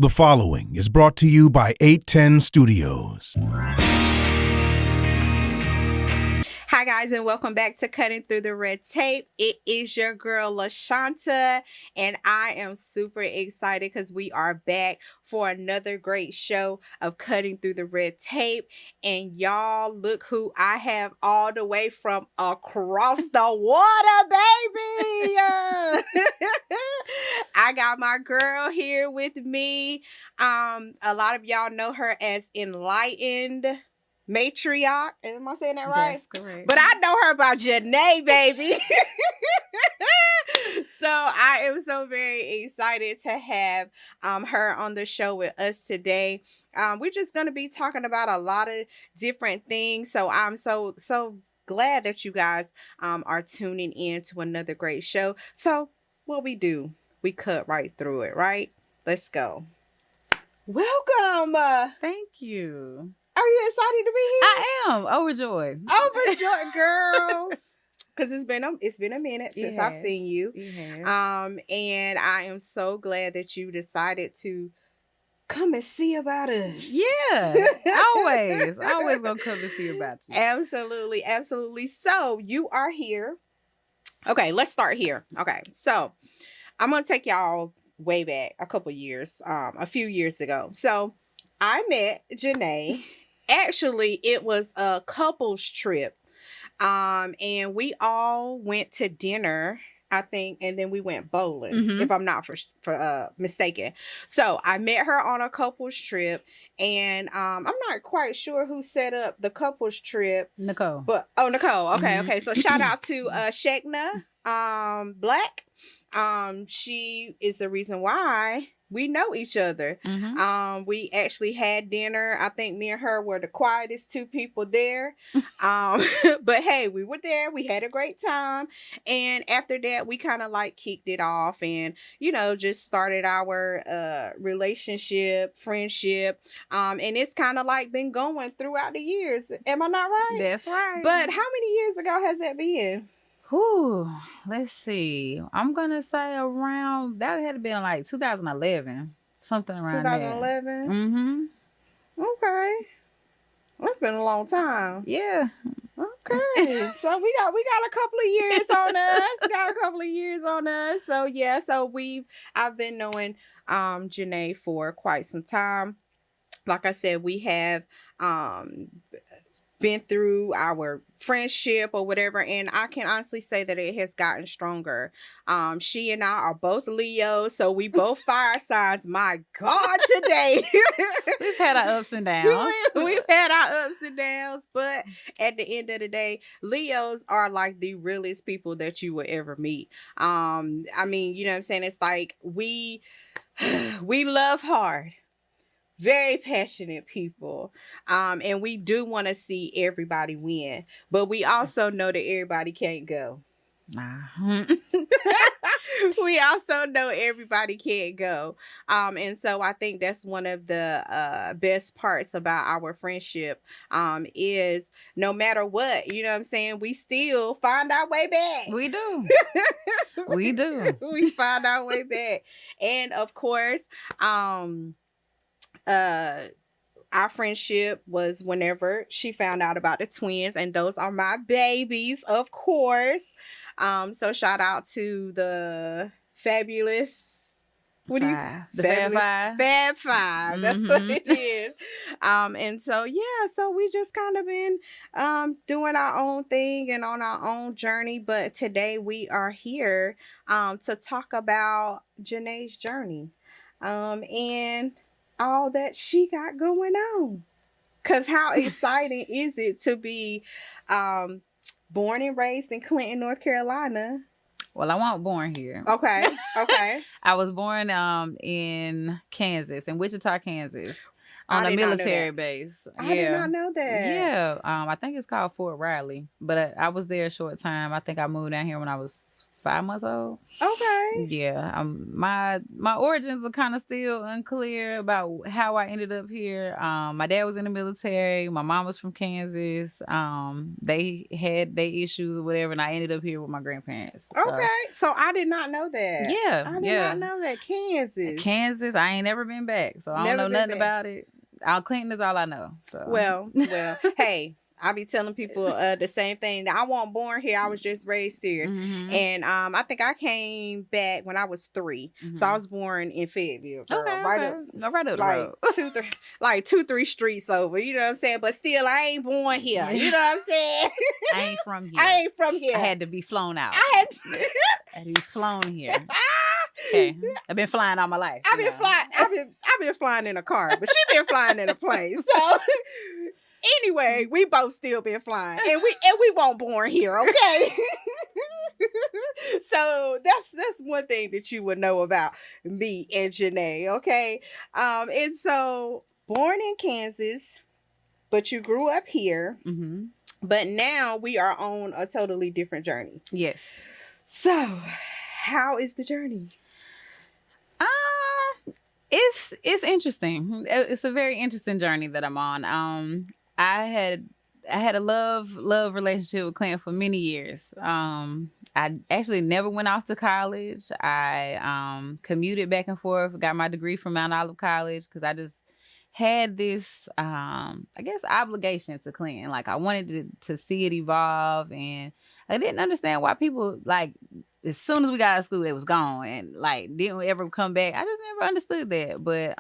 The following is brought to you by 810 Studios. Hi guys, and welcome back to Cutting Through the Red Tape. It is your girl LaShonta, and I am super excited because we are back for another great show of Cutting Through the Red Tape. And y'all, look who I have all the way from across the water, baby! I got my girl here with me. A lot of y'all know her as Enlightened Matriarch. Am I saying that right? That's correct. But I know her by Jhanay, baby. So I am so very excited to have her on the show with us today. We're just going to be talking about a lot of different things. So I'm so glad that you guys are tuning in to another great show. So what we do, we cut right through it, right? Let's go. Welcome. Thank you. Are you excited to be here? I am overjoyed. Overjoyed, girl. Because it's been a minute since I've seen you. And I am so glad that you decided to come and see about us. Yeah, always gonna come to see about you. Absolutely. So you are here. Okay, let's start here. Okay, so I'm gonna take y'all way back a couple years, a few years ago. So I met Jhanay. Actually, it was a couples trip. And we all went to dinner, I think, and then we went bowling, if I'm not mistaken. So I met her on a couples trip, and I'm not quite sure who set up the couples trip. Nicole. Nicole. Okay. So shout out to Shekna Black. She is the reason why we know each other. We actually had dinner. I think me and her were the quietest two people there. But hey, we were there. We had a great time. And after that, we kind of like kicked it off and, just started our relationship, friendship. And it's kind of like been going throughout the years. Am I not right? That's right. But how many years ago has that been? Let's see. I'm gonna say around that had to be in like 2011, something around 2011. Okay, that's been a long time. Yeah. Okay, so we got a couple of years on us. So yeah, I've been knowing Jhanay for quite some time. Like I said, we have been through our friendship or whatever, and I can honestly say that it has gotten stronger. She and I are both Leos, so we both fire signs. My God, today we've had our ups and downs. We've had our ups and downs, but at the end of the day, Leos are like the realest people that you will ever meet. I mean, you know what I'm saying? It's like we love hard. Very passionate people. And we do want to see everybody win. But we also know that everybody can't go. We also know everybody can't go. And so I think that's one of the best parts about our friendship is no matter what, you know what I'm saying, we still find our way back. We do. We do. We find our way back. And of course, our friendship was whenever she found out about the twins, and those are my babies, of course. So shout out to the fabulous Fab Five. That's what it is. And so so we just kind of been doing our own thing and on our own journey. But today we are here to talk about Jhanay's journey. And all that she got going on. Because how exciting is it to be born and raised in Clinton, North Carolina? Well, I wasn't born here. Okay. I was born in Kansas, in Wichita, Kansas, on a military base. I did not know that. Yeah. I think it's called Fort Riley, but I was there a short time. I think I moved down here when I was 5 months old. Okay. Yeah, my origins are kind of still unclear about how I ended up here. My dad was in the military. My mom was from Kansas. They had their issues or whatever, and I ended up here with my grandparents. Okay. So I did not know that. Yeah, I did not know that. Kansas. Kansas. I ain't never been back, so I don't know nothing about it. Clinton is all I know. So Well, hey, I be telling people the same thing. I wasn't born here. I was just raised here. Mhm. And I think I came back when I was 3. So I was born in Fayetteville, girl. Right up the road. 2-3 streets over. You know what I'm saying? But still, I ain't born here. You know what I'm saying? I ain't from here. I ain't from here. I had to be flown out. I had to be flown here. Okay, I've been flying all my life. I've been flying in a car, but she been flying in a plane. So anyway, we both still been flying, and we won't born here, okay? So that's one thing that you would know about me and Jhanay, okay? And so born in Kansas, but you grew up here. Mm-hmm. But now we are on a totally different journey. Yes. So, how is the journey? It's interesting. It's a very interesting journey that I'm on. I had a love relationship with Clinton for many years. I actually never went off to college. I commuted back and forth, got my degree from Mount Olive College because I just had this, I guess, obligation to Clinton. Like I wanted to see it evolve, and I didn't understand why people like. As soon as we got out of school, it was gone, and like didn't ever come back. I just never understood that. But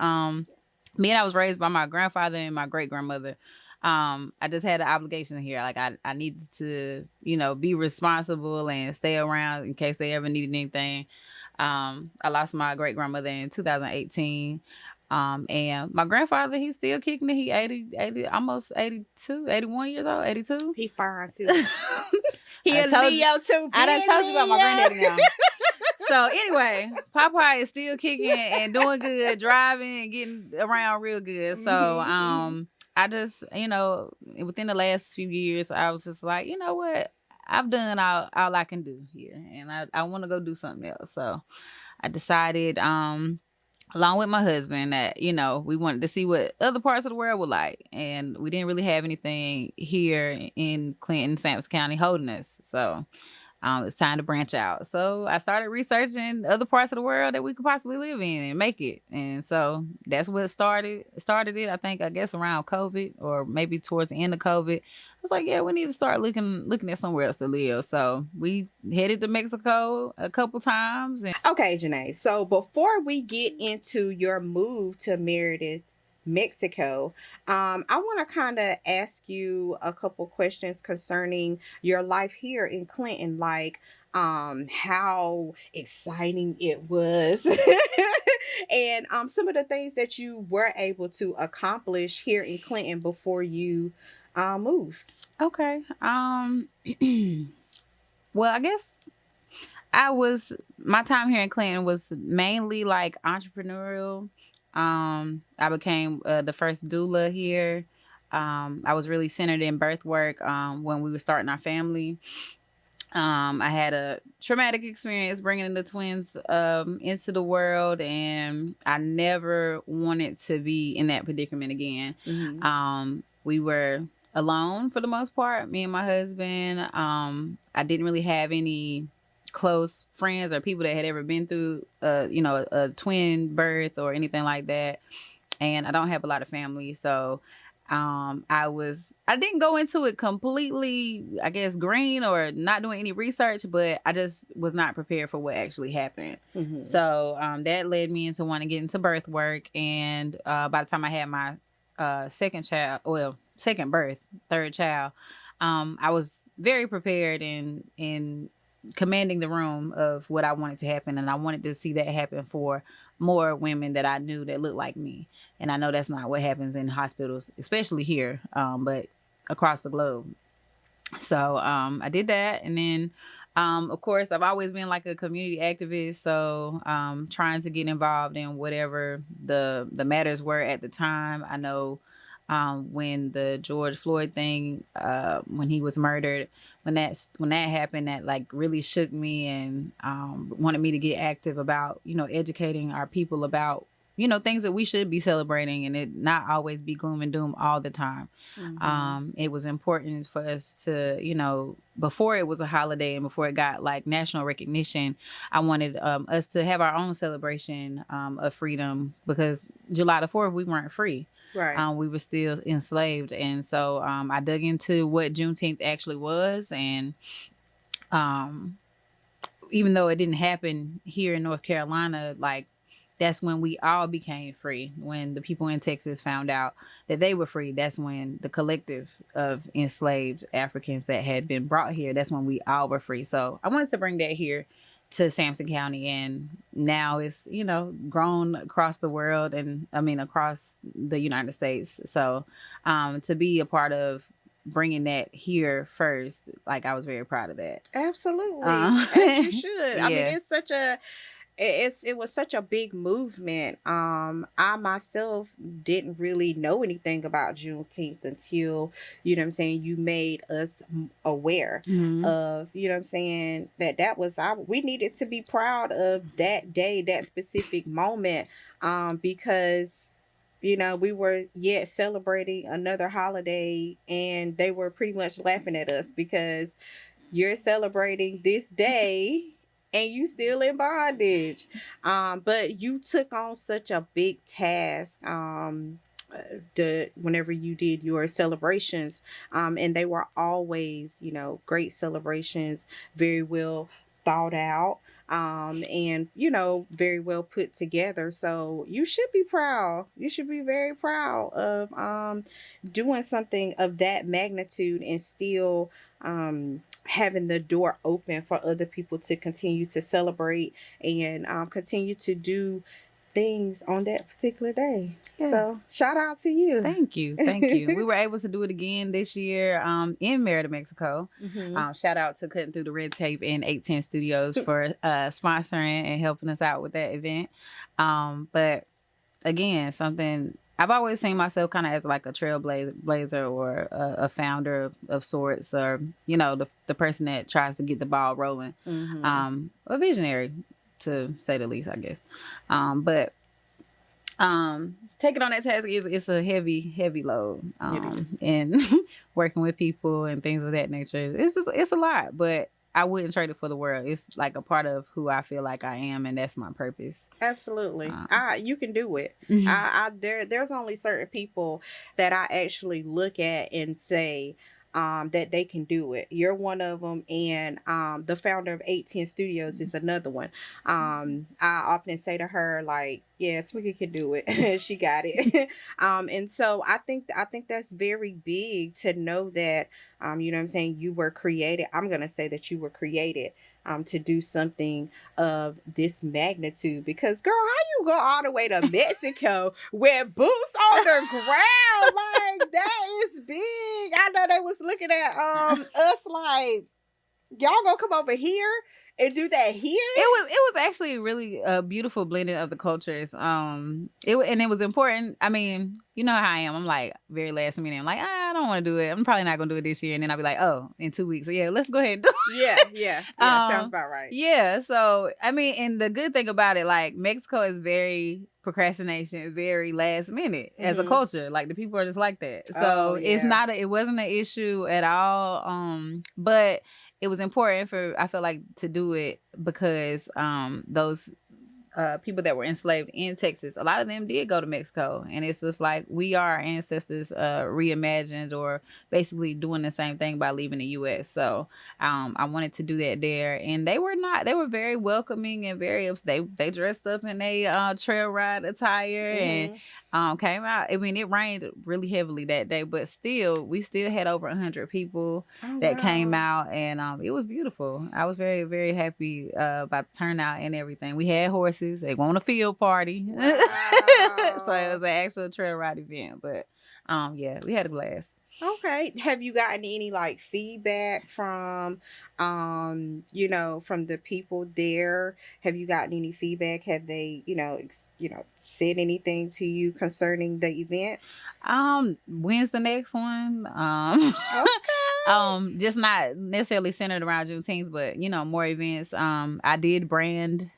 me and I was raised by my grandfather and my great grandmother. I just had an obligation here. Like I needed to, be responsible and stay around in case they ever needed anything. I lost my great grandmother in 2018. And my grandfather, he's still kicking it. He 80, almost 82, 81 years old, 82. He fine too. He a Leo too. I done told you about my granddaddy now. So anyway, Papa is still kicking and doing good, driving and getting around real good. So I just, within the last few years, I was just like, you know what? I've done all I can do here, and I want to go do something else. So I decided, along with my husband, that, we wanted to see what other parts of the world were like. And we didn't really have anything here in Clinton, Sampson County holding us. So it's time to branch out. So I started researching other parts of the world that we could possibly live in and make it. And so that's what started it, I guess, around COVID or maybe towards the end of COVID. I was like, yeah, we need to start looking at somewhere else to live. So we headed to Mexico a couple times. Okay, Jhanay. So before we get into your move to Meredith, Mexico, I want to kind of ask you a couple questions concerning your life here in Clinton, like how exciting it was and some of the things that you were able to accomplish here in Clinton before you moved. Okay. Well, I guess my time here in Clinton was mainly like entrepreneurial. I became the first doula here. I was really centered in birth work when we were starting our family. I had a traumatic experience bringing the twins into the world, and I never wanted to be in that predicament again. Mm-hmm. We were alone for the most part, me and my husband. I didn't really have any close friends or people that had ever been through a twin birth or anything like that, and I don't have a lot of family, so I didn't go into it completely, I guess, green or not doing any research, but I just was not prepared for what actually happened. Mm-hmm. So that led me into wanting to get into birth work, and by the time I had my second birth, third child, I was very prepared in commanding the room of what I wanted to happen, and I wanted to see that happen for more women that I knew that looked like me. And I know that's not what happens in hospitals, especially here, but across the globe. So I did that, and then of course I've always been like a community activist, so trying to get involved in whatever the matters were at the time. I know when the George Floyd thing, when he was murdered, when that happened, that like really shook me and wanted me to get active about, educating our people about, things that we should be celebrating and it not always be gloom and doom all the time. It was important for us to, before it was a holiday and before it got like national recognition, I wanted us to have our own celebration of freedom, because July the 4th, we weren't free. Right. We were still enslaved. And so I dug into what Juneteenth actually was. And even though it didn't happen here in North Carolina, like, that's when we all became free. When the people in Texas found out that they were free, that's when the collective of enslaved Africans that had been brought here, that's when we all were free. So I wanted to bring that here to Sampson County, and now it's, grown across the world and across the United States. So to be a part of bringing that here first, like, I was very proud of that. Absolutely. As you should. Yeah. I mean, it was such a big movement. I myself didn't really know anything about Juneteenth until, you made us aware of, that we needed to be proud of that day, that specific moment, because, we were yet celebrating another holiday and they were pretty much laughing at us because you're celebrating this day and you still in bondage. But you took on such a big task whenever you did your celebrations, and they were always, great celebrations, very well thought out, and very well put together. So you should be proud. You should be very proud of doing something of that magnitude and still having the door open for other people to continue to celebrate and continue to do things on that particular day. Yeah. So shout out to you. Thank you. We were able to do it again this year in Merida, Mexico. Shout out to Cutting Through the Red Tape and 810 Studios for sponsoring and helping us out with that event. But again, something I've always seen myself kind of as like a trailblazer or a founder of sorts, or, the person that tries to get the ball rolling. A visionary, to say the least, I guess. But taking on that task it's a heavy load. And working with people and things of that nature, it's a lot, but I wouldn't trade it for the world. It's like a part of who I feel like I am, and that's my purpose. Absolutely. You can do it. There's only certain people that I actually look at and say that they can do it. You're one of them, and the founder of 810 Studios is another one. I often say to her, like, yeah, Twiggy can do it. She got it. And so I think that's very big to know that, you were created. I'm going to say that you were created to do something of this magnitude, because girl, how you go all the way to Mexico with boots on the ground? Like, that is big. I know they was looking at us like, y'all gonna come over here and do that here? It was actually really a beautiful blending of the cultures. It was important. I mean, you know how I am. I'm like very last minute. I'm like, I don't want to do it. I'm probably not gonna do it this year. And then I'll be like, oh, in 2 weeks. So yeah, let's go ahead and do it. Yeah. Sounds about right. Yeah. So I mean, and the good thing about it, like, Mexico is very procrastination, very last minute as a culture. Like, the people are just like that. So it wasn't an issue at all. But it was important I feel like, to do it because those people that were enslaved in Texas, a lot of them did go to Mexico. And it's just like, we are our ancestors reimagined, or basically doing the same thing by leaving the U.S. So I wanted to do that there. And they were very welcoming and very, they dressed up in a trail ride attire and came out. I mean, it rained really heavily that day, but we still had over 100 people that came out, and it was beautiful. I was very, very happy about the turnout and everything. We had horses. They want a field party. Wow. So it was an actual trail ride event, but we had a blast. Okay. Have you gotten any like feedback from from the people there? Have you gotten any feedback? Have they, said anything to you concerning the event? When's the next one? Okay. Just not necessarily centered around Juneteenth, but more events. I did brand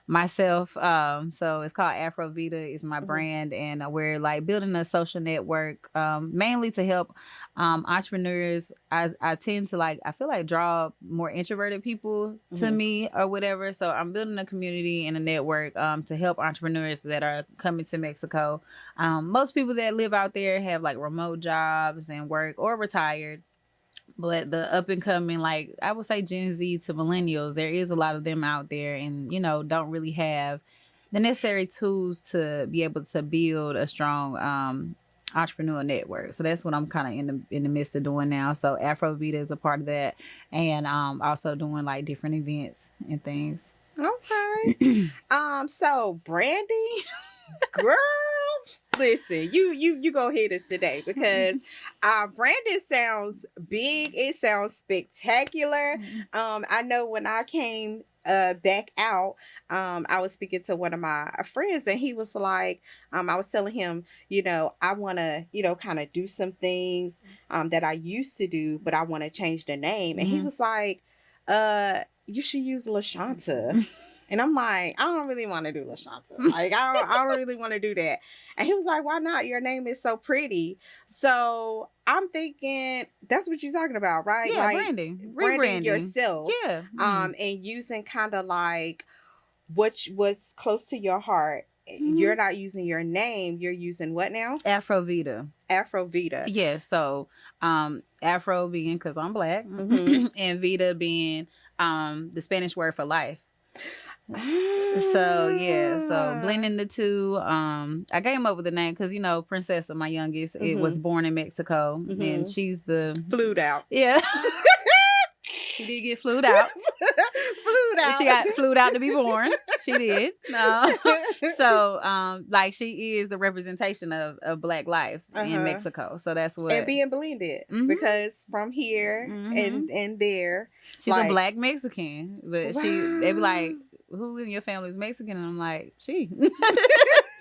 myself. So it's called Afrovita is my Mhm. brand, and we're like building a social network, mainly to help entrepreneurs. I tend to I feel like draw more introverted people to Mhm. me or whatever. So I'm building a community and a network to help entrepreneurs that are coming to Mexico. Most people that live out there have like remote jobs and work or retired. But the up and coming, like I would say Gen Z to millennials, there is a lot of them out there and, don't really have the necessary tools to be able to build a strong entrepreneur network. So that's what I'm kind of in the midst of doing now. So Afrovita is a part of that, and also doing like different events and things. Okay. So branding, girl, listen, you go hit us today because branding sounds big. It sounds spectacular. I know when I came back out, I was speaking to one of my friends and he was like, I was telling him, I want to, kind of do some things that I used to do, but I want to change the name. And he was like, you should use LaShonta. And I'm like, I don't really want to do LaShonta. Like, I don't really want to do that. And he was like, why not? Your name is so pretty. So I'm thinking that's what you're talking about, right? Yeah, Like branding, branding rebranding. yourself. Yeah. And using kind of like what's close to your heart. You're not using your name. You're using what now? Afrovita. Afrovita. Yeah, so Afro being because I'm black, Mhm. and Vita being the Spanish word for life. So yeah, so blending the two. I came up with the name because Princessa, my youngest, it was born in Mexico, and she's the Flued out. yeah. She did get flued out. Flued out. She got flued out to be born. She did. So, like, she is the representation of Black life in Mexico. So that's what. And being blended because from here and there, she's a Black Mexican, but they be like, "Who in your family is Mexican?" And I'm like, "She."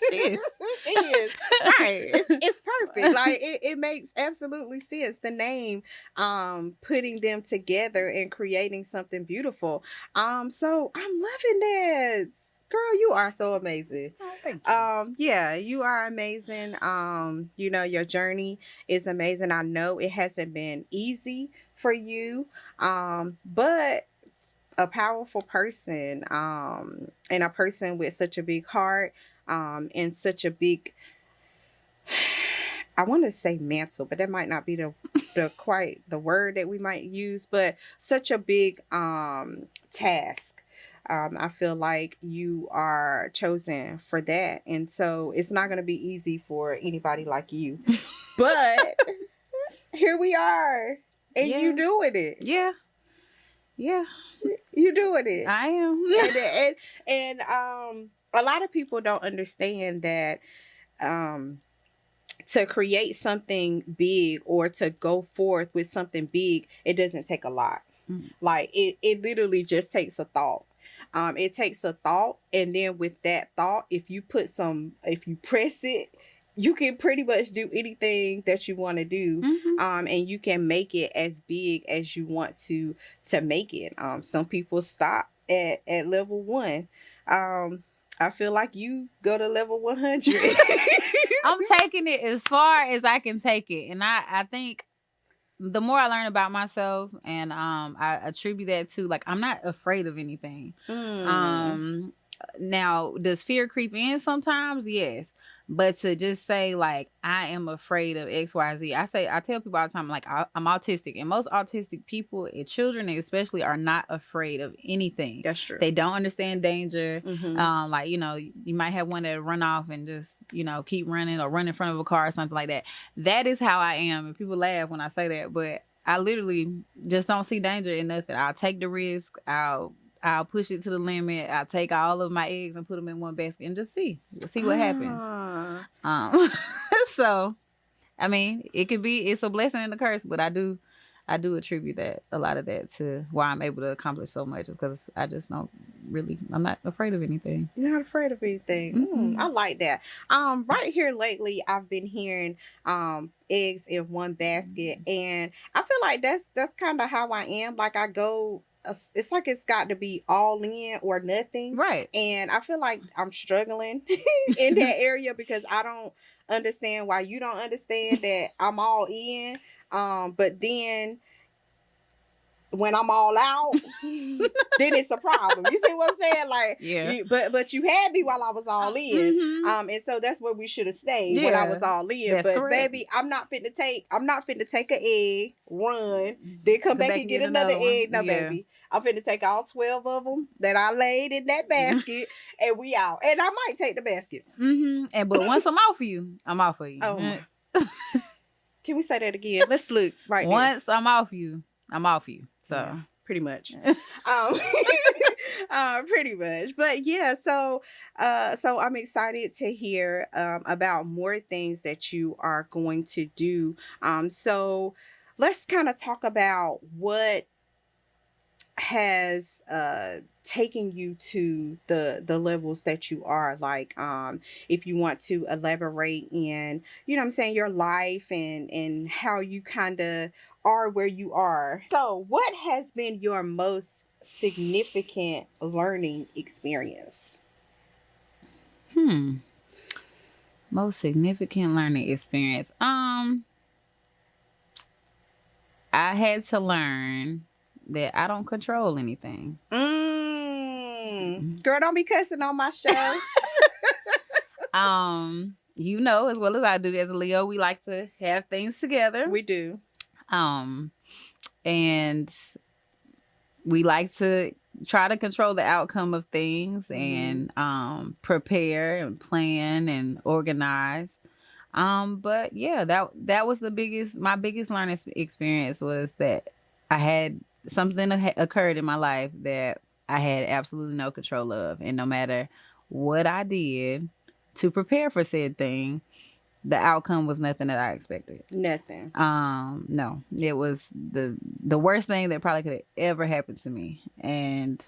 She is. She is. Right. It's perfect. Like it makes absolutely sense. The name, putting them together and creating something beautiful. So I'm loving this. Girl, you are so amazing. Oh, thank you. Yeah, you are amazing. Your journey is amazing. I know it hasn't been easy for you. But a powerful person, and a person with such a big heart, and such a big, I want to say mantle, but that might not be the quite the word that we might use, but such a big task. I feel like you are chosen for that, and so it's not going to be easy for anybody like you. But here we are, and you doing it. Yeah. You doing it. I am. And a lot of people don't understand that to create something big or to go forth with something big, it doesn't take a lot. Like it literally just takes a thought. It takes a thought, and then with that thought, if you press it, you can pretty much do anything that you want to do. And you can make it as big as you want to make it. Some people stop at level 1. I feel like you go to level 100. I'm taking it as far as I can take it, and I think the more I learn about myself, and I attribute that to like I'm not afraid of anything. Now, does fear creep in sometimes? Yes. But to just say like I am afraid of XYZ, I tell people all the time like I'm autistic, and most autistic people and children especially are not afraid of anything. That's true. They don't understand danger. Like you might have one that run off and just keep running or run in front of a car or something like that. That is how I am, and people laugh when I say that, but I literally just don't see danger in nothing. I'll take the risk. I'll push it to the limit. I'll take all of my eggs and put them in one basket and just see what happens. So I mean, it's a blessing and a curse, but I do attribute a lot of that to why I'm able to accomplish so much is because I just don't really, I'm not afraid of anything. You're not afraid of anything. I like that. Right here lately, I've been hearing eggs in one basket, and I feel like that's kind of how I am. Like I go, it's like it's got to be all in or nothing, right? And I feel like I'm struggling in that area because I don't understand why you don't understand that I'm all in. But then when I'm all out, then it's a problem. You see what I'm saying? Like, yeah. But you had me while I was all in. And so that's where we should have stayed when I was all in. That's but correct. Baby, I'm not fit to take an egg, run, then come back and get another egg. No, baby. I'm finna take all 12 of them that I laid in that basket, and we out. And I might take the basket. But once I'm off you, I'm off of you. Oh my. Can we say that again? Let's look right Once I'm off you, I'm off you. So yeah, pretty much. Pretty much. But yeah, so I'm excited to hear about more things that you are going to do. So let's kind of talk about what has taken you to the levels that you are. Like if you want to elaborate in, you know what I'm saying, your life and how you kind of are where you are. So what has been your most significant learning experience? Most significant learning experience. I had to learn that I don't control anything. Girl, don't be cussing on my show. You know as well as I do, as a Leo, we like to have things together. We do. And we like to try to control the outcome of things and prepare and plan and organize. But yeah, that was my biggest learning experience was that I had something that occurred in my life that I had absolutely no control of. And no matter what I did to prepare for said thing, the outcome was nothing that I expected. Nothing. No, it was the worst thing that probably could have ever happened to me. And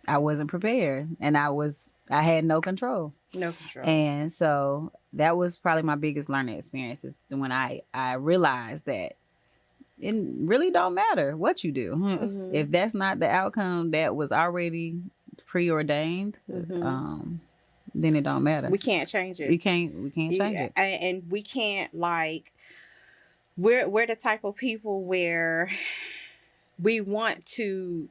I wasn't prepared, and I had no control. No control. And so that was probably my biggest learning experience is when I realized that it really don't matter what you do. If that's not the outcome that was already preordained, then it don't matter. We can't change it. We can't change it. And we can't, like, we're the type of people where we want to,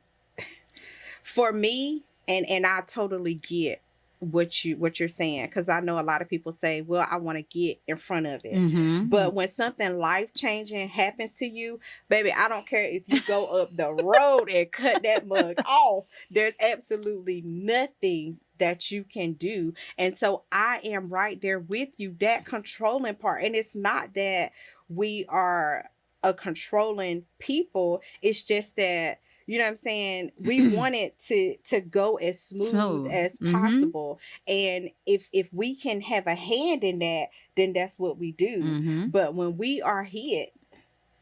for me, and I totally get what you're saying, because I know a lot of people say, well, I want to get in front of it. But when something life-changing happens to you, baby, I don't care if you go up the road and cut that mug off. There's absolutely nothing that you can do. And so I am right there with you, that controlling part. And it's not that we are a controlling people. It's just that, you know what I'm saying, we want it to go as smooth as possible. And if we can have a hand in that, then that's what we do. But when we are hit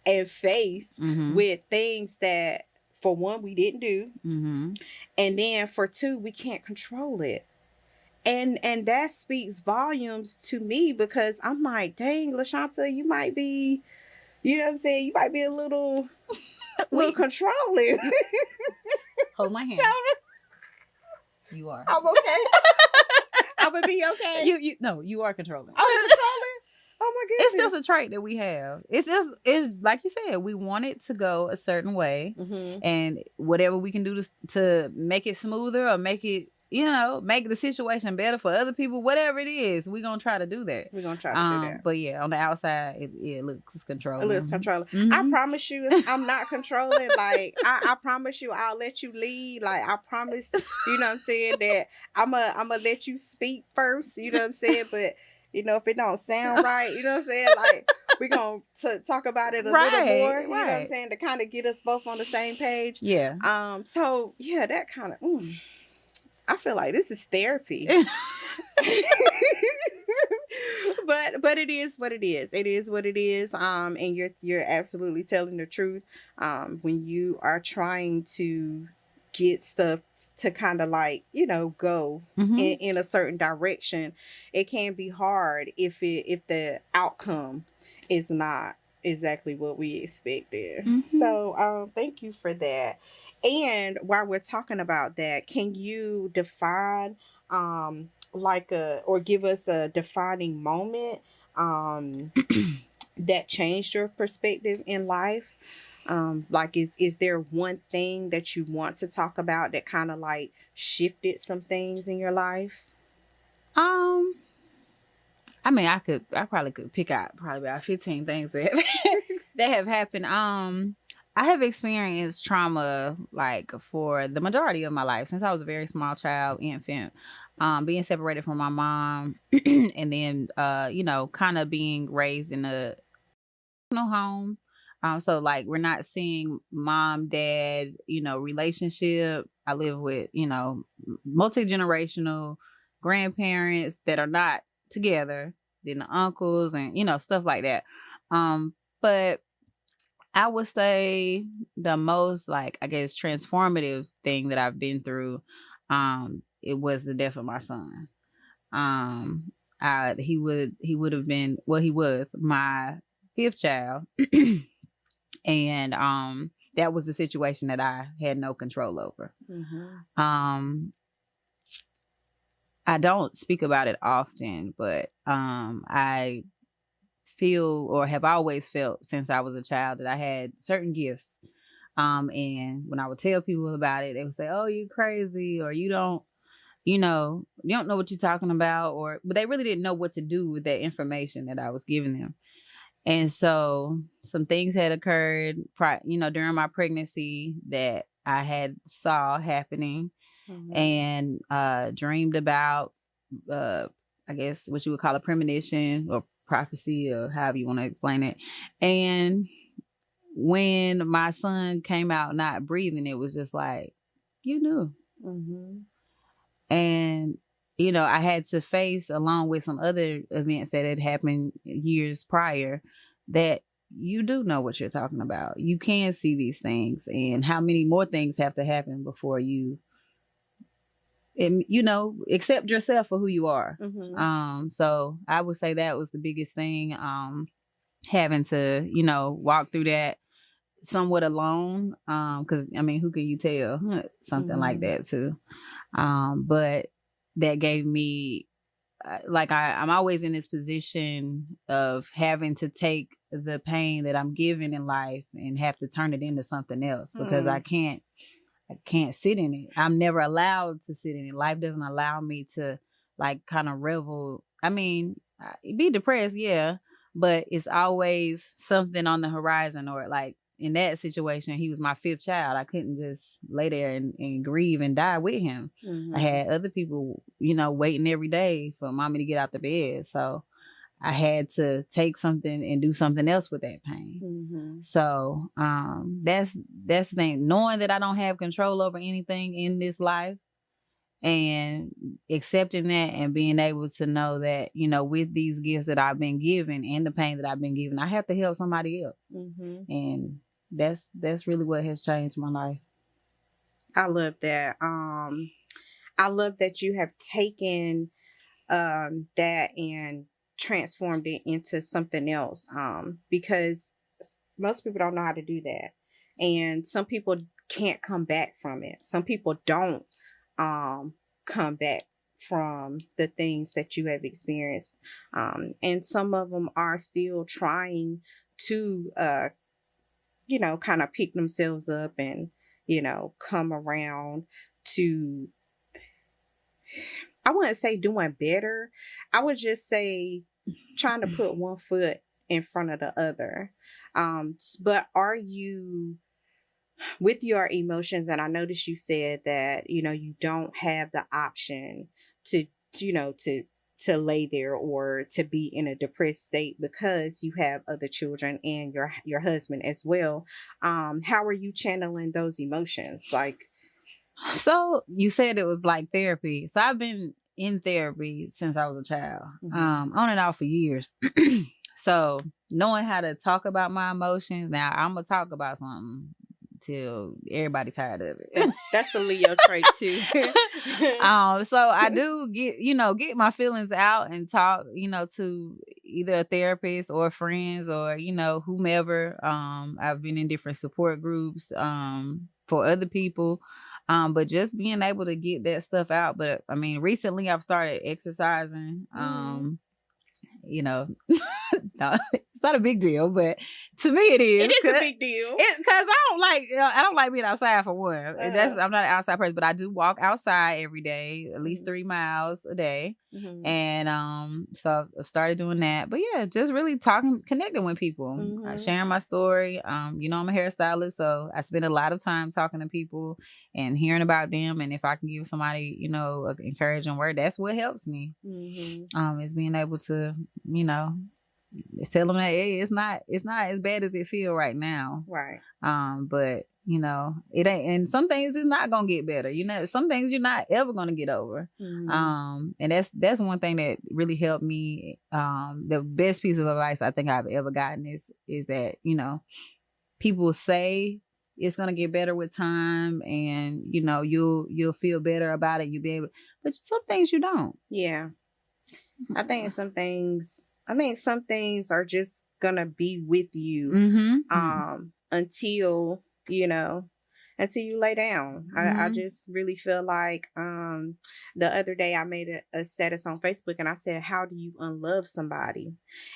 and faced with things that, for one, we didn't do, and then for two, we can't control it. And that speaks volumes to me, because I'm like, dang, LaShonta, you might be, you know what I'm saying, you might be a little controlling. Hold my hand. You are. I'm okay. I'm gonna be okay. No, you are controlling. I'm controlling. Oh my goodness. It's just a trait that we have. It's like you said, we want it to go a certain way, and whatever we can do to make it smoother or make it, make the situation better for other people, whatever it is, we're gonna try to do that. We're gonna try to do that. But yeah, on the outside, it looks controlling. It looks controlling. I promise you, I'm not controlling. Like I promise you, I'll let you lead. Like I promise, you know what I'm saying, that I'm gonna let you speak first. You know what I'm saying, but. If it don't sound right, you know what I'm saying? Like, we're going to talk about it a little more, you know what I'm saying? To kind of get us both on the same page. Yeah. So, yeah, that kind of, I feel like this is therapy. but it is what it is. It is what it is. And you're absolutely telling the truth. When you are trying to get stuff to kind of like, go in a certain direction, it can be hard if the outcome is not exactly what we expected. So thank you for that. And while we're talking about that, can you define or give us a defining moment that changed your perspective in life? Like is there one thing that you want to talk about that kind of like shifted some things in your life? I mean, I probably could pick out probably about 15 things that that have happened. I have experienced trauma like for the majority of my life since I was a very small child, infant. Being separated from my mom, and then kind of being raised in a home. So like we're not seeing mom, dad, relationship. I live with, multi-generational grandparents that are not together, then the uncles and, stuff like that. But I would say the most like, I guess, transformative thing that I've been through, it was the death of my son. He would have been, well, he was my fifth child. And that was the situation that I had no control over. I don't speak about it often, but I feel or have always felt since I was a child that I had certain gifts. And when I would tell people about it, they would say, "Oh, you crazy," or you don't know what you're talking about, but they really didn't know what to do with that information that I was giving them. And so some things had occurred, during my pregnancy that I had saw happening and dreamed about, I guess what you would call a premonition or prophecy or however you want to explain it. And when my son came out not breathing, it was just like, you knew. And I had to face, along with some other events that had happened years prior, that you do know what you're talking about. You can see these things, and how many more things have to happen before you, accept yourself for who you are. So I would say that was the biggest thing, having to, walk through that somewhat alone. Because, I mean, who can you tell something like that to? But that gave me, I'm always in this position of having to take the pain that I'm given in life and have to turn it into something else because I can't sit in it. I'm never allowed to sit in it. Life doesn't allow me to kind of revel. I mean, be depressed, yeah, but it's always something on the horizon, or in that situation, he was my fifth child. I couldn't just lay there and grieve and die with him. I had other people, waiting every day for mommy to get out the bed. So I had to take something and do something else with that pain. So that's the thing. Knowing that I don't have control over anything in this life and accepting that and being able to know that, with these gifts that I've been given and the pain that I've been given, I have to help somebody else. And that's really what has changed my life. I love that. I love that you have taken that and transformed it into something else. Because most people don't know how to do that, and some people can't come back from it. Some people don't come back from the things that you have experienced, and some of them are still trying to kind of pick themselves up and, come around to, I wouldn't say doing better. I would just say trying to put one foot in front of the other. But are you, with your emotions, and I noticed you said that, you don't have the option to lay there or to be in a depressed state because you have other children and your husband as well. How are you channeling those emotions? So you said it was like therapy. So I've been in therapy since I was a child, Mm-hmm. on and off for years. So knowing how to talk about my emotions, now I'm gonna talk about something till everybody tired of it. That's a Leo trait too. So I do get my feelings out and talk, to either a therapist or friends or, whomever. I've been in different support groups, for other people. But just being able to get that stuff out. But I mean, recently I've started exercising. No, it's not a big deal, but to me it is. It is a big deal. It's because I don't like being outside for one. I'm not an outside person, but I do walk outside every day, at least 3 miles a day. Mm-hmm. And so I started doing that. But yeah, just really connecting with people, sharing my story. I'm a hairstylist, so I spend a lot of time talking to people and hearing about them. And if I can give somebody, an encouraging word, that's what helps me. Is being able to, tell them that, hey, it's not as bad as it feel right now. Right. But it ain't, and some things is not gonna get better. Some things you're not ever gonna get over. And that's one thing that really helped me. The best piece of advice I think I've ever gotten is that, people say it's gonna get better with time, and you'll feel better about it. You'll be able, but some things you don't. Yeah. I think some things are just gonna be with you until you lay down. I just really feel like the other day I made a status on Facebook and I said, how do you unlove somebody?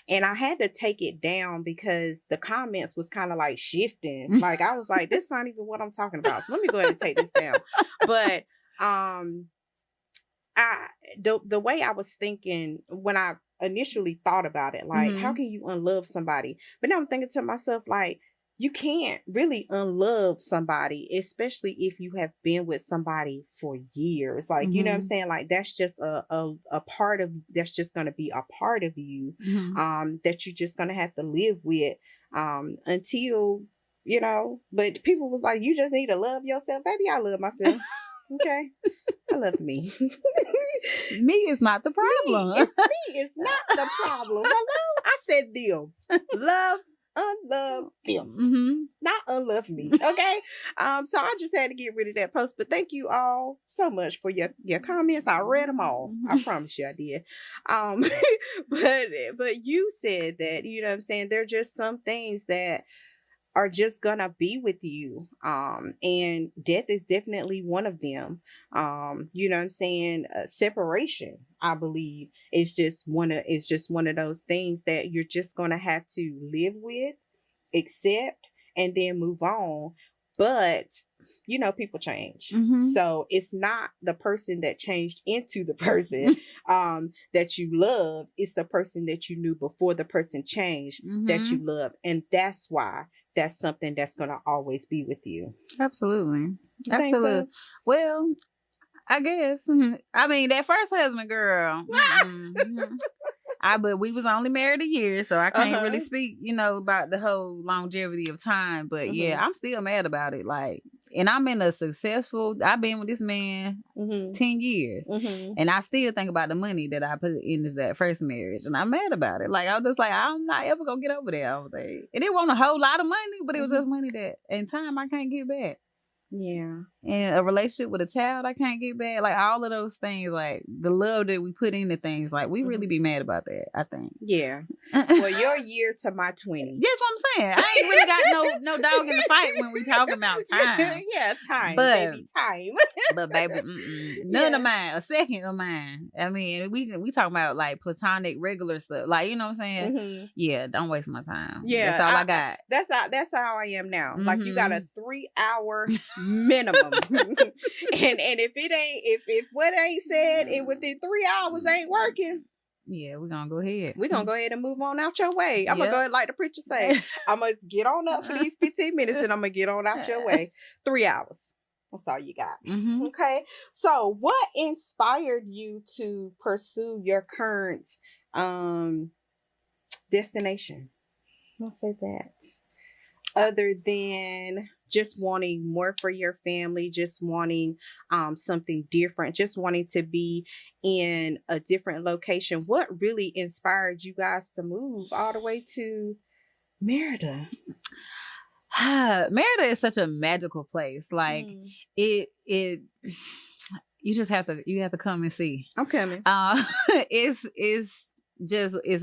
And I had to take it down because the comments was kind of like shifting. Like I was like, this is not even what I'm talking about. So let me go ahead and take this down. But the way I was thinking when I initially thought about it, like, how can you unlove somebody? But now I'm thinking to myself, like, you can't really unlove somebody, especially if you have been with somebody for years. Like, you know what I'm saying? Like, that's just a part of, that's just going to be a part of you, that you're just going to have to live with, until, but people was like, you just need to love yourself. Baby, I love myself. Okay. I love me. Me is not the problem. Me is not the problem. Hello? I said them. Love, unlove them. Not unlove me. Okay. So I just had to get rid of that post. But thank you all so much for your comments. I read them all. I promise you I did. But you said that, you know what I'm saying, there are just some things that are just gonna be with you, and death is definitely one of them. You know what I'm saying, separation, I believe, is just one of those things that you're just gonna have to live with, accept, and then move on. But people change. So it's not the person that changed into the person that you love. It's the person that you knew before the person changed that you love. And that's why that's something that's going to always be with you. Absolutely. You Absolutely. So? Well, I guess. I mean, that first husband, girl. But we was only married a year, so I can't really speak, about the whole longevity of time. But yeah, I'm still mad about it. Like, and I've been with this man 10 years. And I still think about the money that I put into that first marriage. And I'm mad about it. Like, I'm just like, I'm not ever going to get over that. I was like, and it wasn't a whole lot of money, but it was just money that in time I can't get back. Yeah. And a relationship with a child I can't get back. Like, all of those things, like the love that we put into things, like we really be mad about that, I think. Yeah. Well, your year to my 20. That's what I'm saying. I ain't really got no dog in the fight when we talking about time. Yeah, time. Baby, time. But baby, none of mine, a second of mine. I mean, we talking about like platonic regular stuff. Like, you know what I'm saying? Yeah, don't waste my time. Yeah. That's all I got. That's how I am now. Like, you got a 3-hour minimum. and if it ain't, if what ain't said and within 3 hours ain't working, yeah, we're gonna go ahead. We're gonna go ahead and move on out your way. I'm gonna go ahead, like the preacher say, I'm gonna get on up for these 15 minutes and I'm gonna get on out your way. 3 hours. That's all you got. Okay. So what inspired you to pursue your current destination? I'll say that. Other than just wanting more for your family, just wanting something different, just wanting to be in a different location. What really inspired you guys to move all the way to Merida? Merida is such a magical place. Like it you just have to come and see. I'm coming. It's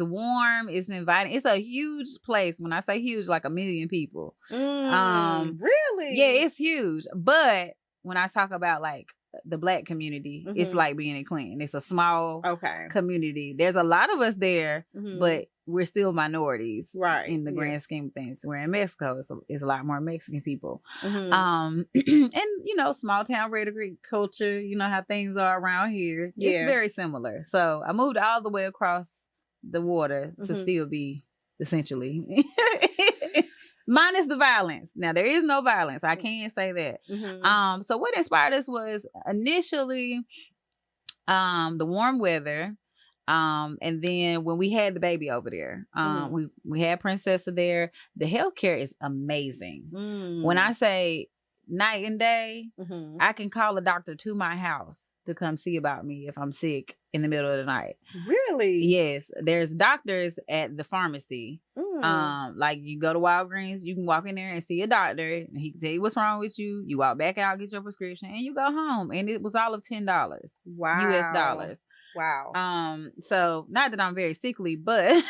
warm, it's inviting. It's a huge place. When I say huge, like 1 million people. Really? Yeah, it's huge. But when I talk about like the Black community, it's like being in Clinton. It's a small community. There's a lot of us there, but we're still minorities, right? In the grand scheme of things. We're in Mexico. It's a lot more Mexican people. And small town Red Creek culture. You know how things are around here. It's very similar. So I moved all the way across the water to still be essentially minus the violence. Now there is no violence. I can't say that. So what inspired us was initially the warm weather. And then when we had the baby over there, we had Princessa there. The healthcare is amazing. When I say night and day, I can call a doctor to my house to come see about me if I'm sick in the middle of the night. Really? Yes. There's doctors at the pharmacy. Like you go to Walgreens, you can walk in there and see a doctor, and he can tell you what's wrong with you. You walk back out, get your prescription, and you go home. And it was all of $10. Wow. US dollars. Wow. So not that I'm very sickly, but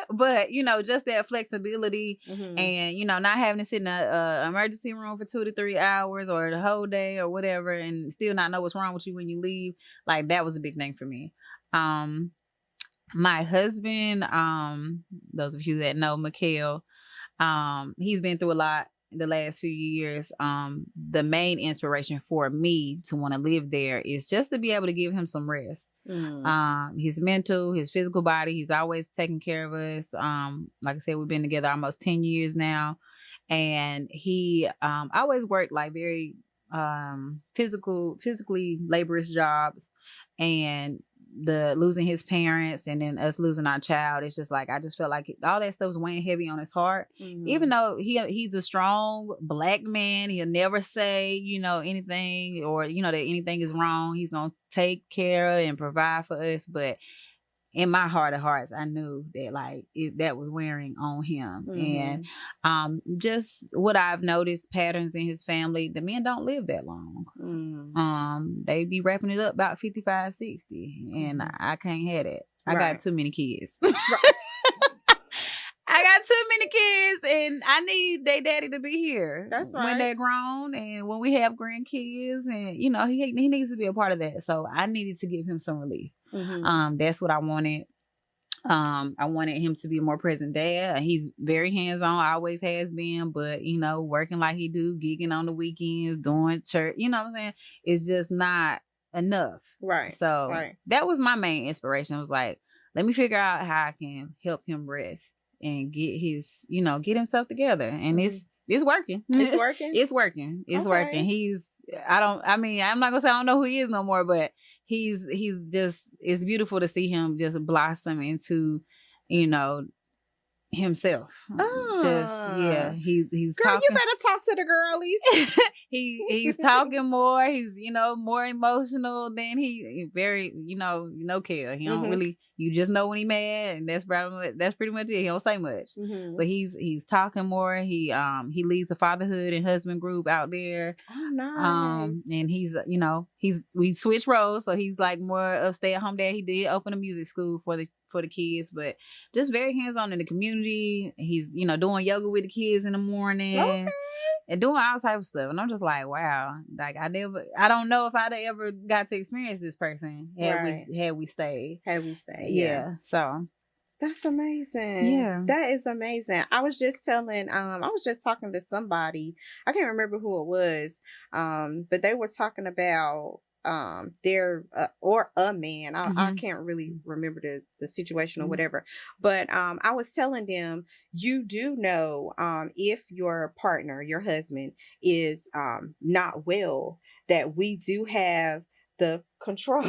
but just that flexibility and not having to sit in a emergency room for 2 to 3 hours or the whole day or whatever and still not know what's wrong with you when you leave. Like that was a big thing for me. My husband, those of you that know Mikhail, he's been through a lot the last few years. The main inspiration for me to want to live there is just to be able to give him some rest. His mental, his physical body, he's always taking care of us. Like I said, we've been together almost 10 years now, and he always worked like very physically laborious jobs, and the losing his parents and then us losing our child, it's just like I just felt like all that stuff was weighing heavy on his heart. Even though he's a strong Black man, he'll never say anything or that anything is wrong. He's gonna take care and provide for us, but in my heart of hearts, I knew that like that was wearing on him. And just what I've noticed patterns in his family, the men don't live that long. They be wrapping it up about 55, 60, and I can't have it. I got too many kids. I got too many kids, and I need their daddy to be here. That's right. When they're grown and when we have grandkids, and he needs to be a part of that. So I needed to give him some relief. That's what I wanted. I wanted him to be a more present dad. He's very hands-on, always has been, but working like he do, gigging on the weekends, doing church, what I'm saying? It's just not enough. Right. So that was my main inspiration. It was like, let me figure out how I can help him rest and get his, get himself together. And it's working. It's working? It's working. It's working. I'm not gonna say I don't know who he is no more, but he's just, it's beautiful to see him just blossom into, himself. He's girl, talking. you better talk to the girlies. He's talking more. He's more emotional than he very care. He don't really. You just know when he mad, and that's pretty much it. He don't say much, but he's talking more. He leads a fatherhood and husband group out there. Oh, nice. And we switched roles, so he's like more of stay at home dad. He did open a music school for the kids, but just very hands-on in the community. He's doing yoga with the kids in the morning and doing all types of stuff, and I'm just like, wow, like I don't know if I'd ever got to experience this person had we stayed. Yeah. So that's amazing. Yeah, that is amazing. I was just talking to somebody, I can't remember who it was, but they were talking about their or a man. I can't really remember the situation or whatever, but I was telling them, you do know if your partner, your husband is not well, that we do have the control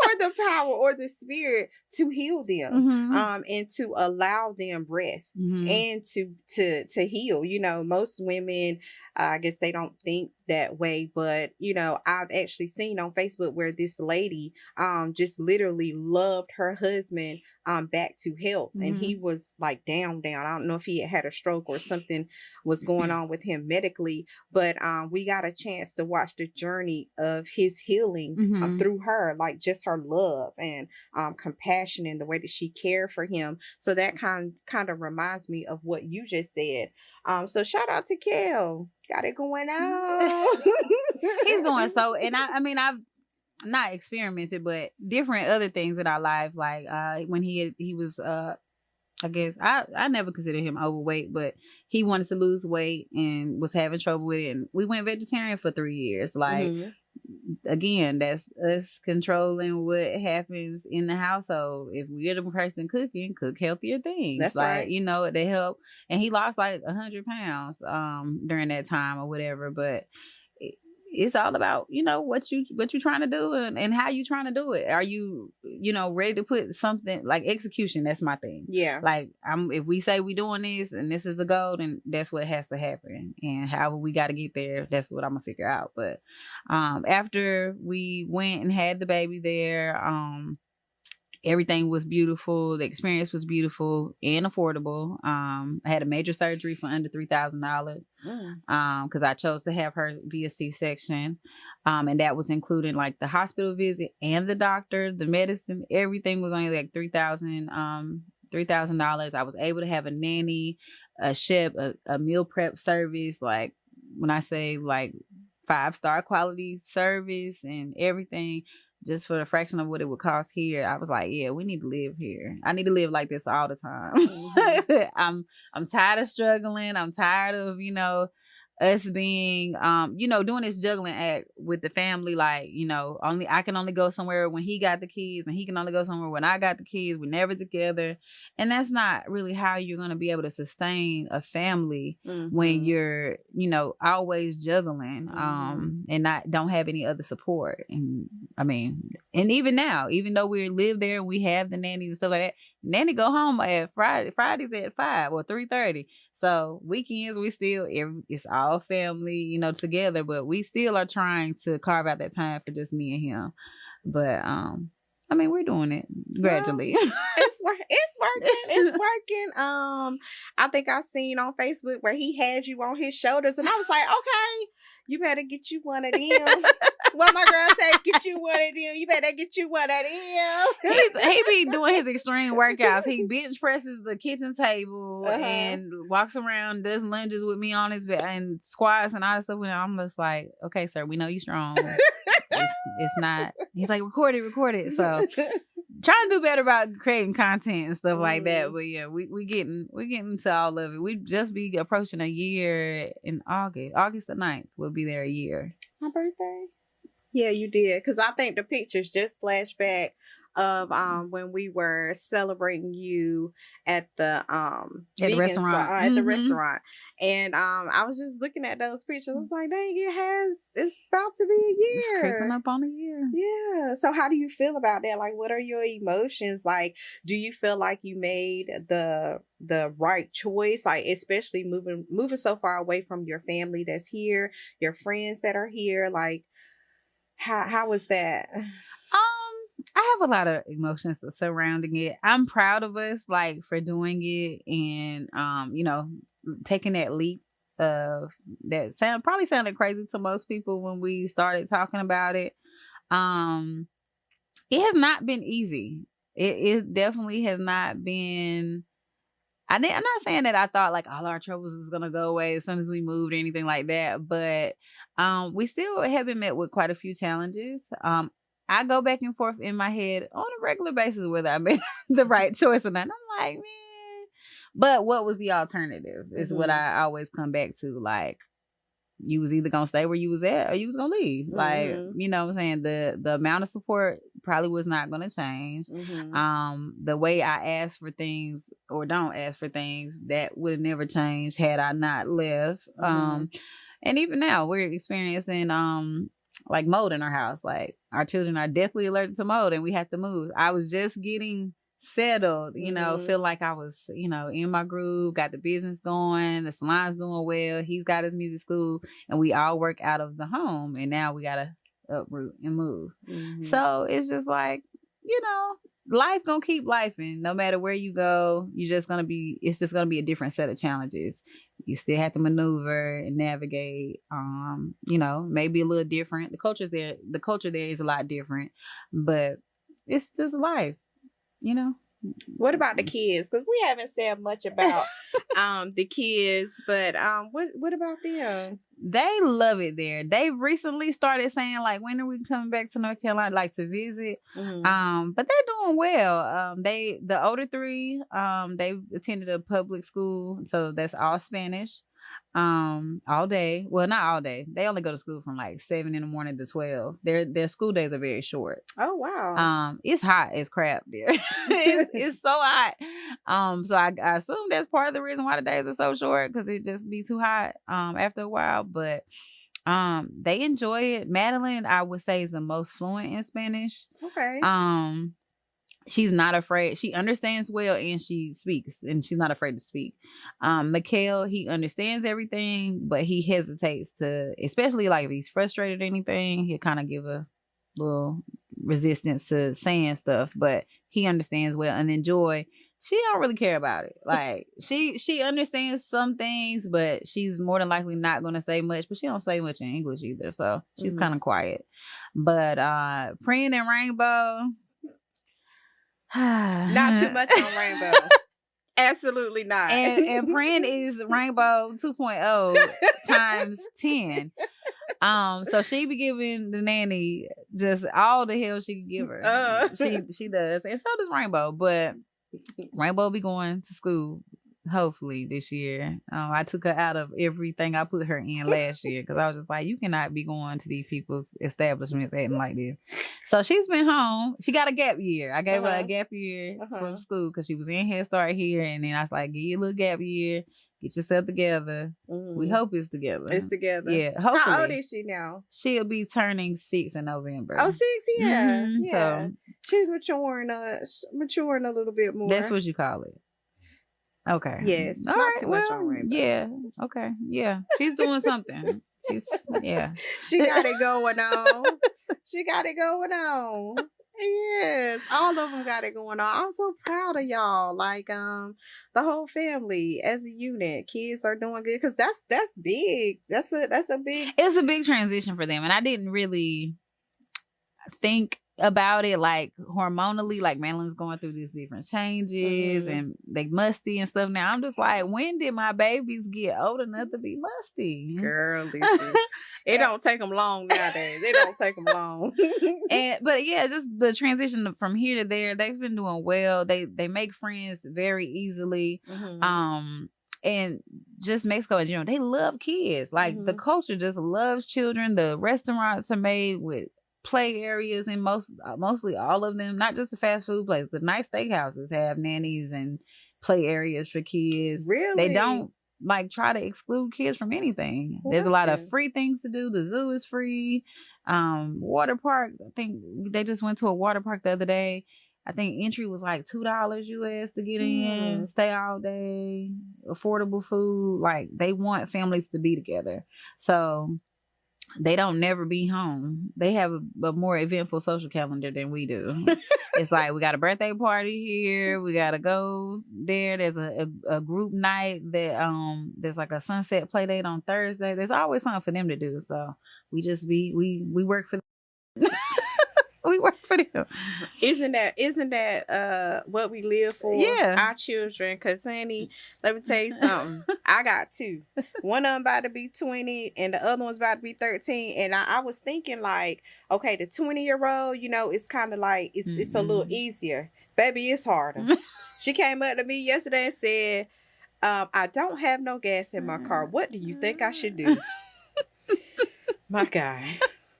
or the power or the spirit to heal them, and to allow them rest and to heal. You know, most women, I guess they don't think that way, but you know, I've actually seen on Facebook where this lady just literally loved her husband back to health, and he was like down. I don't know if he had a stroke or something was going on with him medically, but we got a chance to watch the journey of his healing through her, like just her love and compassion and the way that she cared for him. So that kind of reminds me of what you just said. So shout out to Kel. Got it going on. He's doing so, and I mean, I've not experimented, but different other things in our life, like when he was I guess I never considered him overweight, but he wanted to lose weight and was having trouble with it, and we went vegetarian for 3 years. Like again, that's us controlling what happens in the household. If we're the person cooking, cook healthier things. That's like, right. You know, they help. And he lost like 100 pounds during that time or whatever. But it's all about, you know, what you trying to do and how you trying to do it. Are you, you know, ready to put something like execution? That's my thing. Yeah. Like if we say we doing this and this is the goal, then that's what has to happen. And however we got to get there, that's what I'm gonna figure out. But after we went and had the baby there, everything was beautiful. The experience was beautiful and affordable. I had a major surgery for under $3,000 because I chose to have her via C-section. And that was including like the hospital visit and the doctor, the medicine. Everything was only like $3,000. I was able to have a nanny, a chef, a meal prep service. Like when I say like 5-star quality service and everything, just for the fraction of what it would cost here. I was like, yeah, we need to live here. I need to live like this all the time. I'm tired of struggling. I'm tired of, you know, us being, you know, doing this juggling act with the family. Like, you know, I can only go somewhere when he got the kids, and he can only go somewhere when I got the kids. We're never together. And that's not really how you're going to be able to sustain a family when you're, you know, always juggling, and don't have any other support. And I mean, and even now, even though we live there and we have the nannies and stuff like that, nanny go home at Fridays at 5 or 3:30. So weekends, it's all family, you know, together, but we still are trying to carve out that time for just me and him. But, I mean, we're doing it gradually. Well, it's working. I think I seen on Facebook where he had you on his shoulders, and I was like, okay, you better get you one of them. Well, my girl said, get you one of them. You better get you one of them. He be doing his extreme workouts. He bench presses the kitchen table and walks around, does lunges with me on his bed and squats and all that stuff. And I'm just like, okay, sir, we know you strong. It's not. He's like, record it. So trying to do better about creating content and stuff like that. But yeah, we getting to all of it. We just be approaching a year in August the 9th. We'll be there a year. My birthday. Yeah, you did. Because I think the pictures just flashed back of when we were celebrating you at the restaurant. At the restaurant. And I was just looking at those pictures. I was like, dang, it's about to be a year. It's creeping up on a year. Yeah. So how do you feel about that? Like, what are your emotions? Like, do you feel like you made the right choice? Like, especially moving so far away from your family that's here, your friends that are here. Like, how was that? I have a lot of emotions surrounding it. I'm proud of us, like, for doing it and, you know, taking that leap of that probably sounded crazy to most people when we started talking about it. It has not been easy. It definitely has not been. I'm not saying that I thought like all our troubles is gonna go away as soon as we moved or anything like that, but we still have been met with quite a few challenges. I go back and forth in my head on a regular basis whether I made the right choice or not. And I'm like, man, but what was the alternative is what I always come back to. Like, you was either gonna stay where you was at or you was gonna leave. Like, you know what I'm saying? The amount of support probably was not gonna change. The way I ask for things or don't ask for things, that would have never changed had I not left. And even now we're experiencing like mold in our house. Like our children are deathly allergic to mold, and we have to move. I was just getting settled, feel like I was, in my groove, got the business going, the salon's doing well, he's got his music school, and we all work out of the home, and now we gotta uproot and move. So it's just like, life gonna keep lifing. No matter where you go, it's just gonna be a different set of challenges. You still have to maneuver and navigate. Maybe a little different. The culture there is a lot different, but it's just life. What about the kids? Because we haven't said much about the kids, but what about them? They love it there. They recently started saying, like, when are we coming back to North Carolina, like, to visit? But they're doing well. The older three, they attended a public school, so that's all Spanish. All day. Well, not all day. They only go to school from like 7 in the morning to 12. Their school days are very short. Oh wow. It's hot as crap there. it's so hot. So I assume that's part of the reason why the days are so short, because it just be too hot after a while. But they enjoy it. Madeline, I would say, is the most fluent in Spanish. Okay. She's not afraid. She understands well, and she speaks, and she's not afraid to speak. Mikhail, he understands everything, but he hesitates to, especially like if he's frustrated or anything, he'll kind of give a little resistance to saying stuff, but he understands well. And then Joy, she don't really care about it. Like she understands some things, but she's more than likely not going to say much, but she don't say much in English either. So she's kind of quiet. But Prin and Rainbow, not too much on Rainbow. Absolutely not. And Prin is Rainbow 2.0 times 10. So she be giving the nanny just all the hell she can give her. She does, and so does Rainbow. But Rainbow be going to school hopefully this year. I took her out of everything I put her in last year, because I was just like, you cannot be going to these people's establishments acting like this. So she's been home. She got a gap year. I gave her a gap year from school because she was in Head Start here, and then I was like, give you a little gap year, get yourself together. We hope it's together. It's together. Yeah, hopefully. How old is she now? She'll be turning 6 in November. Oh, 6? Yeah. Yeah. So she's maturing a little bit more. That's what you call it. Okay. Yes. All not right. too much on Rainbow. Yeah. Okay. Yeah. She's doing something. Yeah. She got it going on. She got it going on. Yes. All of them got it going on. I'm so proud of y'all. Like, the whole family as a unit. Kids are doing good, because that's big. That's a big. It's a big transition for them, and I didn't really think about it like hormonally, like Madeline's going through these different changes and they musty and stuff. Now I'm just like, when did my babies get old enough to be musty? Girl, listen. It don't take them long nowadays. It don't take them long. But yeah, just the transition from here to there, they've been doing well. They make friends very easily. And just Mexico in general, they love kids. Like the culture just loves children. The restaurants are made with play areas in mostly all of them, not just the fast food places. The nice steakhouses have nannies and play areas for kids. Really? They don't like try to exclude kids from anything. There's a lot of free things to do. The zoo is free. Water park, I think they just went to a water park the other day. I think entry was like $2 US to get in, stay all day, affordable food. Like, they want families to be together. So they don't never be home. They have a more eventful social calendar than we do. It's like, we got a birthday party here. We got to go there. There's a group night that there's like a sunset play date on Thursday. There's always something for them to do. So we just we work for them. We work for them. Isn't that what we live for? Yeah. Our children. Because, honey, let me tell you something. I got 2. One of them about to be 20 and the other one's about to be 13. And I was thinking, like, okay, the 20-year-old, it's kind of like, it's a little easier. Baby, it's harder. She came up to me yesterday and said, I don't have no gas in my car. What do you think I should do? My God.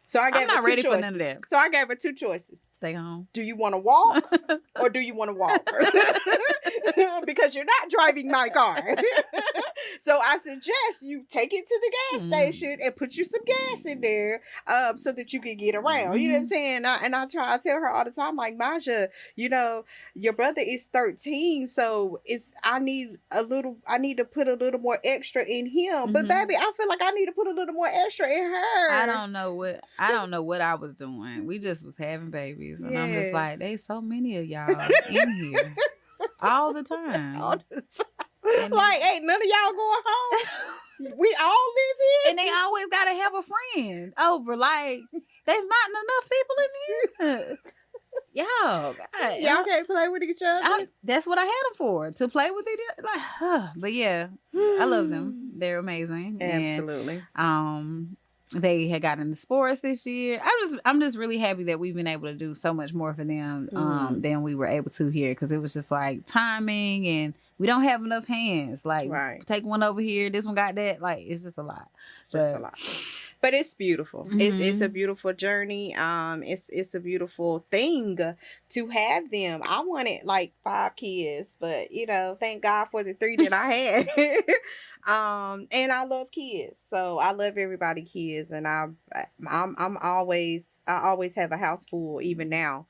So I gave her 2 choices. For none of that. So I gave her 2 choices. Stay home. Do you want to walk or do you want to walk? Because you're not driving my car. So I suggest you take it to the gas station and put you some gas in there, so that you can get around. You know what I'm saying? I try to tell her all the time, like, Maja, you know, your brother is 13, so I need to put a little more extra in him. But baby, I feel like I need to put a little more extra in her. I don't know what I was doing. We just was having babies, and I'm just like, there's so many of y'all in here all the time. All the time. Like, ain't none of y'all going home. We all live here, and they always gotta have a friend over. Like, there's not enough people in here. Y'all can't play with each other. That's what I had them for, to play with each other. Like, but yeah, I love them. They're amazing. Absolutely. And, they had gotten into sports this year. I'm just really happy that we've been able to do so much more for them than we were able to here, because it was just like timing, and we don't have enough hands. Like, take one over here, this one got that. Like, it's just a lot. It's just a lot. But it's beautiful. It's a beautiful journey. It's a beautiful thing to have them. I wanted like 5 kids, but you know, thank God for the 3 that I had. And I love kids, so I love everybody kids, and I always have a house full even now.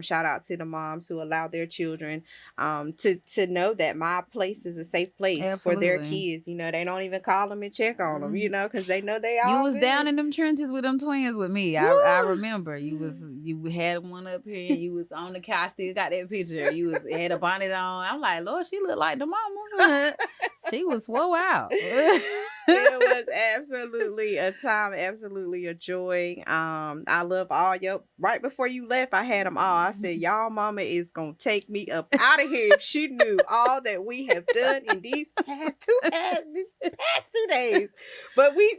Shout out to the moms who allow their children to know that my place is a safe place for their kids. You know, they don't even call them and check on them, you know, because they know they all. You was down in them trenches with them twins with me. I remember you had one up here, and you was on the couch, still got that picture. You had a bonnet on. I'm like, Lord, she looked like the mama. She was swole out. It was absolutely a time, absolutely a joy. I love all your. Right before you left, I had them all. I said, y'all mama is gonna take me up out of here if she knew all that we have done in these past 2 days. But we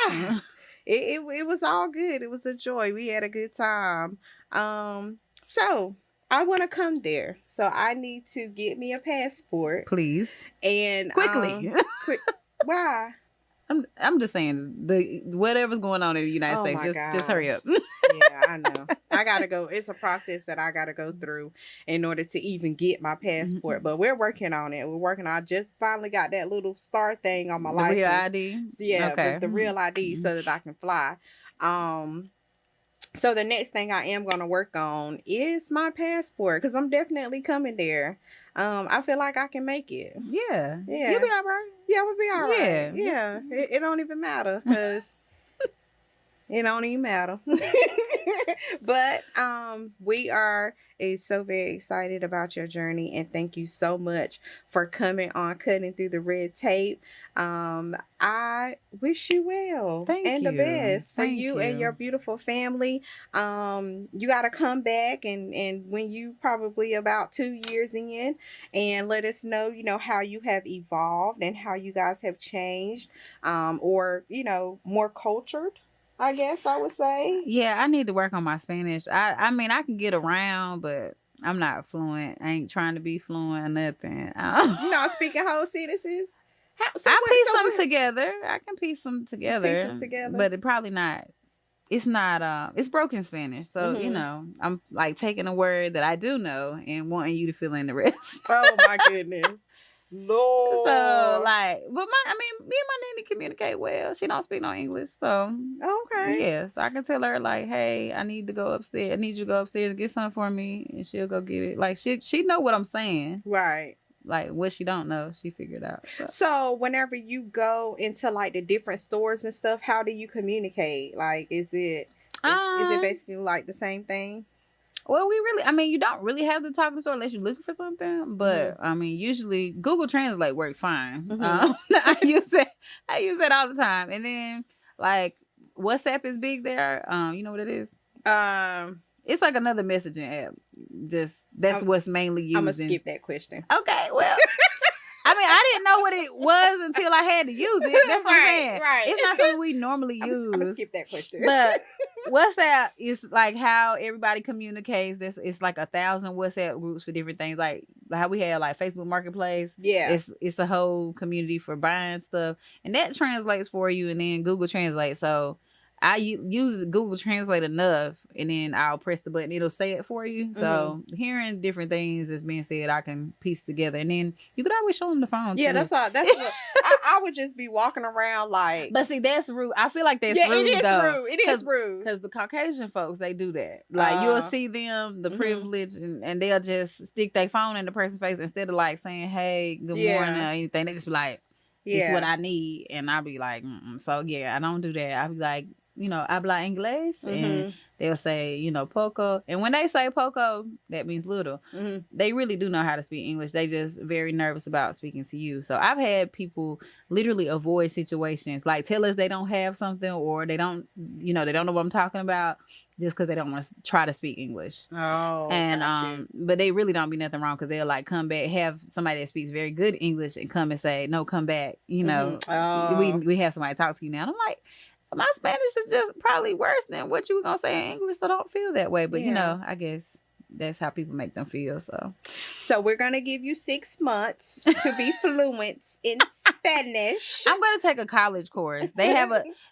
survived. It was all good. It was a joy. We had a good time. So I want to come there. So I need to get me a passport. Please. And quickly. Why? I'm just saying, whatever's going on in the United States, just hurry up. Yeah, I know. I gotta go. It's a process that I gotta go through in order to even get my passport. But we're working on it. I just finally got that little star thing on my license. Real ID? Yeah, okay. the real ID so that I can fly. So the next thing I am going to work on is my passport, because I'm definitely coming there. I feel like I can make it. Yeah. You'll be all right. Yeah, we'll be all right. Yeah. It don't even matter, because it don't even matter. But we are so very excited about your journey, and thank you so much for coming on Cutting Through the Red Tape. I wish you well and the best for you and your beautiful family. You got to come back and when you probably about 2 years in, and let us know, you know, how you have evolved and how you guys have changed, or, you know, more cultured, I guess I would say. Yeah, I need to work on my Spanish. I mean, I can get around, but I'm not fluent. I ain't trying to be fluent or nothing. You know, speaking whole sentences. I piece them together. I can piece them together. But it probably not. It's not. It's broken Spanish. So, you know, I'm like taking a word that I do know and wanting you to fill in the rest. Oh, my goodness. Lord. So, like, but me and my nanny communicate well. She don't speak no English, so okay. Yeah, so I can tell her like, hey, I need to go upstairs. I need you to go upstairs and get something for me, and she'll go get it. Like she know what I'm saying, right? Like what she don't know, she figured out. So whenever you go into like the different stores and stuff, how do you communicate? Like, is it basically like the same thing? Well, you don't really have to talk to the store unless you're looking for something. But I mean, usually Google Translate works fine. I use that all the time. And then like WhatsApp is big there. You know what it is? It's like another messaging app. That's what's mainly used. I'm gonna skip that question. Okay, well. I mean, I didn't know what it was until I had to use it. That's what I'm saying. Right. It's not something we normally use. I'm gonna skip that question. But WhatsApp is like how everybody communicates. It's like 1,000 WhatsApp groups for different things. Like how we have like Facebook Marketplace. Yeah. It's a whole community for buying stuff. And that translates for you, and then Google Translate. So use Google Translate enough, and then I'll press the button. It'll say it for you. So hearing different things that's being said, I can piece together. And then you could always show them the phone. Yeah, too. that's what I would just be walking around like. But see, that's rude. I feel like that's rude. It is though, rude. It is rude because the Caucasian folks, they do that. Like you'll see them, the privilege, and they'll just stick their phone in the person's face instead of like saying, "Hey, good morning" or anything. They just be like, "This is what I need," and I'll be like, "So yeah, I don't do that." I'll be like, habla inglés, and they'll say, poco. And when they say poco, that means little. They really do know how to speak English. They just very nervous about speaking to you. So I've had people literally avoid situations, like tell us they don't have something, or they don't know what I'm talking about, just because they don't want to try to speak English. Oh, and but they really don't be nothing wrong, because they'll like come back, have somebody that speaks very good English, and come and say, "No, come back." We have somebody to talk to you now. And I'm like, my Spanish is just probably worse than what you were gonna say in English, so don't feel that way. But I guess that's how people make them feel. So we're gonna give you 6 months to be fluent in Spanish. I'm gonna take a college course. They have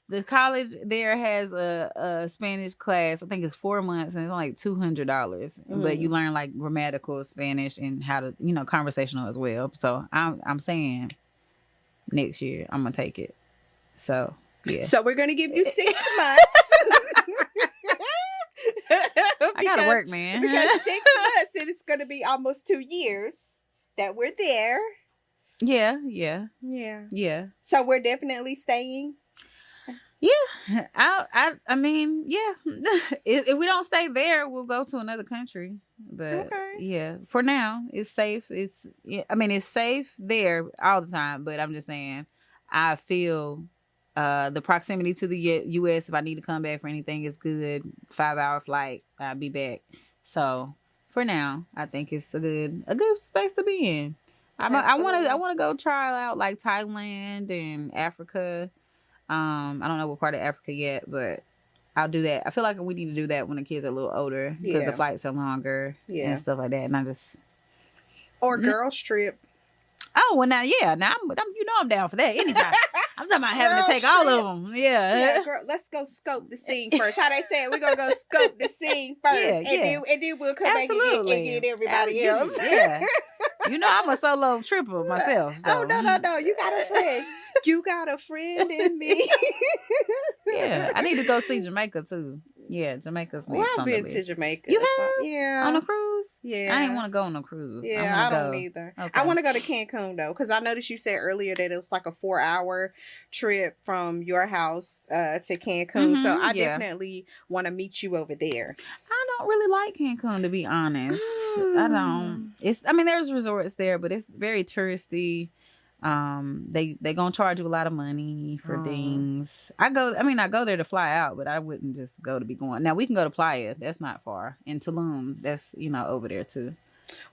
the college there has a Spanish class. I think it's 4 months, and it's only like $200. But you learn like grammatical Spanish and how to conversational as well. So I'm saying next year I'm gonna take it. So. Yeah. So we're gonna give you 6 months. I gotta work, man. Because 6 months, and it's gonna be almost 2 years that we're there. Yeah. So we're definitely staying. Yeah, I mean, yeah. If we don't stay there, we'll go to another country. But yeah, for now, it's safe. It's safe there all the time. But I'm just saying, I feel. The proximity to the U.S., if I need to come back for anything, is good. 5-hour flight, I'll be back. So for now, I think it's a good space to be in. I want to go try out like Thailand and Africa. I don't know what part of Africa yet, but I'll do that. I feel like we need to do that when the kids are a little older, because the flights are longer and stuff like that. And or girls trip. Oh, well, now I'm down for that anytime. I'm talking about having to take all of them. Yeah, girl, let's go scope the scene first. How they say it, we're going to go scope the scene first. And then we'll come back and get everybody else. Yeah. I'm a solo tripper myself. So. Oh, no. You got a friend. You got a friend in me. Yeah. I need to go see Jamaica, too. Yeah, Jamaica's next. I've been to Jamaica. You have? Yeah. On a cruise? Yeah. I didn't want to go on a cruise. Yeah, I don't either. Okay. I want to go to Cancun, though, because I noticed you said earlier that it was like a 4-hour trip from your house to Cancun. So I definitely want to meet you over there. I don't really like Cancun, to be honest. I don't. There's resorts there, but it's very touristy. They gonna charge you a lot of money for things. I go there to fly out, but I wouldn't just go to be going. Now we can go to Playa, that's not far. In Tulum, that's over there too.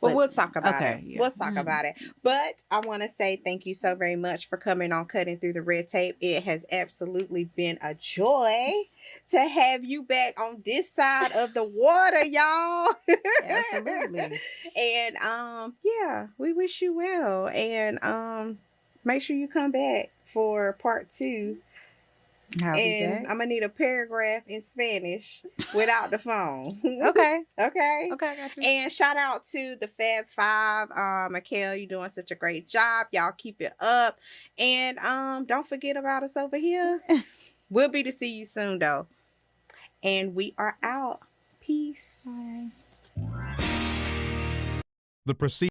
Well, we'll talk about it. Yeah. We'll talk about it. But I want to say thank you so very much for coming on Cutting Through the Red Tape. It has absolutely been a joy to have you back on this side of the water, y'all. Absolutely. And we wish you well. And make sure you come back for part 2. And I'm gonna need a paragraph in Spanish without the phone. Okay, I got you. And shout out to the Fab Five. Mikhail, you're doing such a great job. Y'all keep it up. And don't forget about us over here. We'll be to see you soon, though. And we are out. Peace. Bye. The